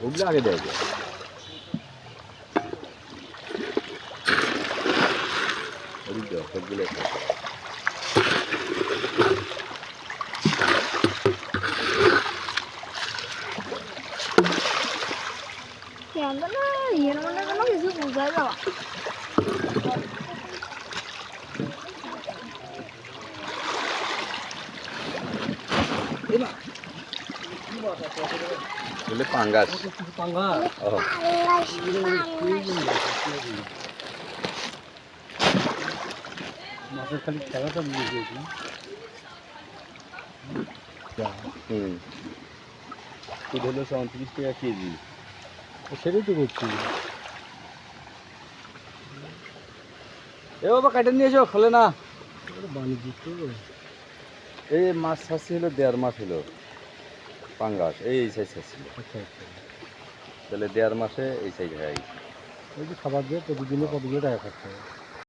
ওগুলো আগে দেয় যায়। ওগুলো সবগুলো কিছু বোঝা যাওয়া পাঙ্গাস মাছের খালি খেলাটা বুঝেছি। খুদ হলো ৩৭ টাকা কেজি। সেটাই তো করছি। এ বাবা কাটে নিয়ে এসো, খোলে না। বাণিজ্যিক তো এই মাছ ছাড়ছি হলো ১.৫ মাস হলো পাঙ্গাস, এই সাইজ ছাড়ছিল। আচ্ছা আচ্ছা। তাহলে ১.৫ মাসে এই সাইজ হয়ে গেছে। ওই যে খাবার দিয়ে প্রতিদিনই কতগুলো টাকা খরচা হয়।